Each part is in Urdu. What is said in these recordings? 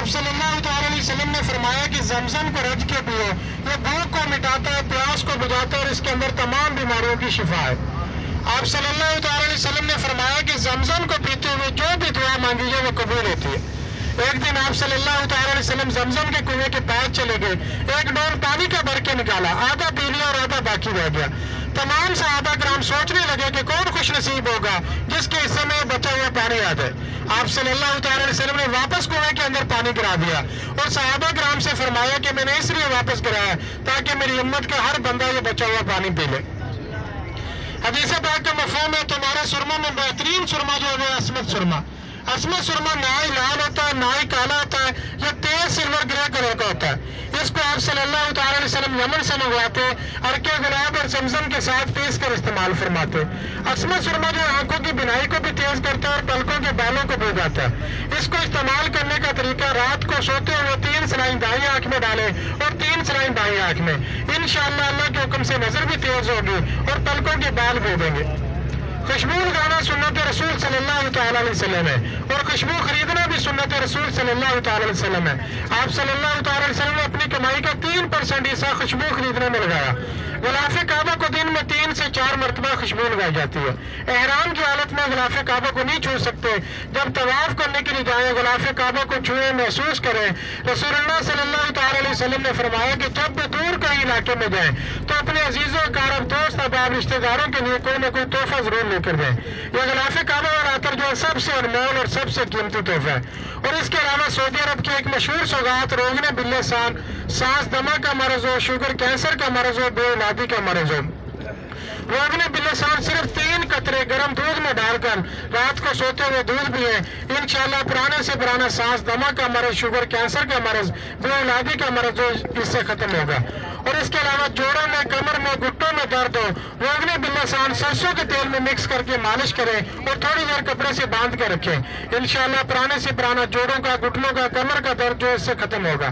آپ صلی اللہ تعالی علیہ وسلم نے فرمایا کہ زمزم کو رج کے پیو، یہ بھوک کو مٹاتا ہے، پیاس کو بجھاتا ہے اور اس کے اندر تمام بیماریوں کی شفا ہے۔ آپ صلی اللہ تعالی علیہ وسلم نے فرمایا کہ زمزم کو پیتے ہوئے جو بھی دعا مانگی جائے وہ قبول ہوتی ہے۔ ایک دن آپ صلی اللہ تعالی علیہ وسلم زمزم کے کنویں کے پاس چلے گئے، ایک ڈول پانی کا بھر کے نکالا، آدھا پی لیا اور آدھا باقی رہ گیا۔ تمام صحابہ کرام سوچنے لگے کہ کون خوش نصیب ہوگا جس کے حصے میں بچا ہوا پانی آ جائے۔ آپ صلی اللہ تعالی علیہ وسلم نے واپس کنویں کے اندر پانی گرا دیا اور صحابہ کرام سے فرمایا کہ میں نے اس لیے واپس گرایا تاکہ میری امت کا ہر بندہ یہ بچا ہوا پانی پی لے۔ حدیث پاک کا مفہوم ہے تمہارے سرما میں بہترین سرما جو ہے وہ اسمت سرما۔ اسمت سرما نہ ہی لال ہوتا ہے نہ ہی کالا ہوتا ہے، یہ تیز سلور گرے کلر کا ہوتا ہے۔ اس کو آپ صلی اللہ تعالی علیہ وسلم یمن سے منگواتے، ارکے گلاب اور زمزم کے ساتھ پیس کر استعمال فرماتے۔ اسمت سرما جو آنکھوں کی بینائی کو بھی تیز کرتا ہے اور پلکوں کے بالوں کو بھگاتا ہے۔ اس کو استعمال کرنے کا طریقہ رات کو سوتے ہوئے 3 سلائیں دائیں آنکھ میں ڈالیں اور 3 سلائیں بائیں آنکھ میں، انشاءاللہ اللہ کے حکم سے نظر بھی تیز ہوگی اور پلکوں کے بال بھیگیں گے۔ خوشبو لگانا سنت رسول صلی اللہ تعالی علیہ وسلم ہے اور خوشبو خریدنا بھی سنت رسول صلی اللہ تعالی علیہ وسلم ہے۔ آپ صلی اللہ تعالی علیہ وسلم نے اپنی کمائی کا 3% حصہ خوشبو خریدنے میں لگایا۔ غلاف کعبہ کو دن میں 3 سے 4 مرتبہ خوشبو لگائی جاتی ہے۔ احرام کی حالت میں غلاف کعبہ کو نہیں چھو سکتے، جب طواف کرنے کے لیے جائیں غلاف کعبہ کو چھوئیں، محسوس کریں۔ رسول اللہ صلی اللہ تعالی علیہ وسلم نے فرمایا کہ جب بھی دور کہیں علاقے میں جائیں تو اپنے عزیزوں اقارب دوست احباب رشتہ داروں کے لیے کوئی نہ کوئی تحفہ ضرور لے کر دیں۔ یہ غلاف کعبہ اور عطر جو ہے سب سے انمول اور سب سے قیمتی تحفہ ہے۔ اور اس کے علاوہ سعودی عرب کی ایک مشہور سوغات روغن باللسان، سانس دمہ کا مرض ہو، شوگر کینسر کا مرض ہو، بے اولادی کا مرض ہو، روغن باللسان صرف 3 قطرے گرم دودھ میں ڈال کر رات کو سوتے ہوئے دودھ پئیں، انشاءاللہ پرانے سے پرانا سانس دمہ کا مرض، شوگر کینسر کا مرض، بے اولادی کا مرض جو اس سے ختم ہوگا۔ اور اس کے علاوہ جوڑوں میں، کمر میں، گھٹوں میں درد ہو، روغن باللسان سرسوں کے تیل میں مکس کر کے مالش کریں اور تھوڑی دیر کپڑے سے باندھ کے رکھیں، انشاءاللہ پرانے سے پرانا جوڑوں کا، گھٹنوں کا، کمر کا درد جو اس سے ختم ہوگا۔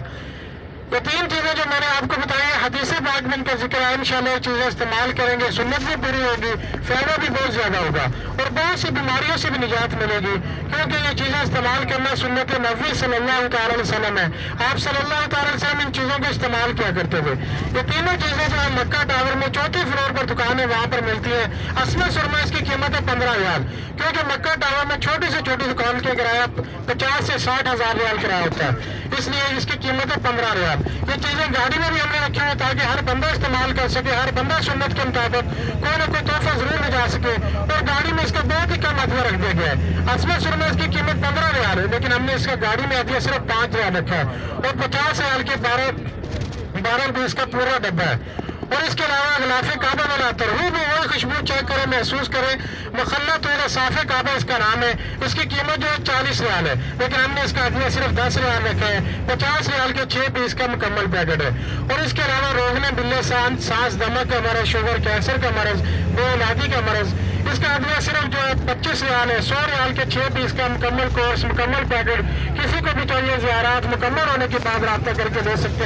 یہ 3 چیزیں جو میں نے آپ کو بتائی ہیں حدیث پاک میں ان کا ذکر ہے، انشاءاللہ یہ چیزیں استعمال کریں گے، سنت بھی پوری ہوگی، فائدہ بھی بہت زیادہ ہوگا اور بہت سی بیماریوں سے بھی نجات ملے گی، کیونکہ یہ چیزیں استعمال کرنا سنت نبوی صلی اللہ تعالی علیہ وسلم ہے۔ آپ صلی اللہ تعالی علیہ وسلم ان چیزوں کو استعمال کیا کرتے تھے۔ یہ تینوں چیزیں جو ہے مکہ ٹاور میں 4تھے فلور پر دکان ہے، وہاں پر ملتی ہیں۔ اسمت سرما اس کی قیمت ہے 15 ریال، کیونکہ مکہ ٹاور میں چھوٹی سے چھوٹی دکان کے کرایہ 50 سے 60 ہزار ریال کرایہ ہوتا ہے، اس لیے اس کی قیمت ہے 15 ریال۔ یہ چیزیں گاڑی میں بھی ہم نے رکھی ہوئی تاکہ ہر بندہ استعمال کر سکے، ہر بندہ سنت کے مطابق کوئی نہ کوئی تحفہ ضرور لے جا سکے، اور گاڑی میں اس کا بہت ہی کم ادویہ رکھ دیا گیا ہے۔ اسمت سرما اس کی قیمت 15 ریال ہے، لیکن ہم نے اس کا گاڑی میں ادویہ صرف 5 ریال رکھا ہے اور 50 ریال کے 12 روپے اس کا پورا ڈبہ ہے۔ اور اس کے علاوہ غلاف کعبہ والا عطر، وہ خوشبو چیک کریں، محسوس کریں، مخلط صاف کعبہ اس کا نام ہے، اس کی قیمت جو ہے 40 ریال ہے، لیکن ہم نے اس کا ادویہ صرف 10 ریال رکھے ہیں، 50 ریال کے 6 پیس کا مکمل پیکٹ ہے۔ اور اس کے علاوہ روغن باللسان، سانس دمہ کا مرض، شوگر کینسر کا مرض، بے اولادی کا مرض، اس کا ادویہ صرف جو ہے 25 ریال ہے، 100 ریال کے 6 پیس کا مکمل کورس، مکمل پیکٹ۔ کسی کو بھی چاہیے زیارات مکمل ہونے کے بعد رابطہ کر کے دے سکتے ہیں۔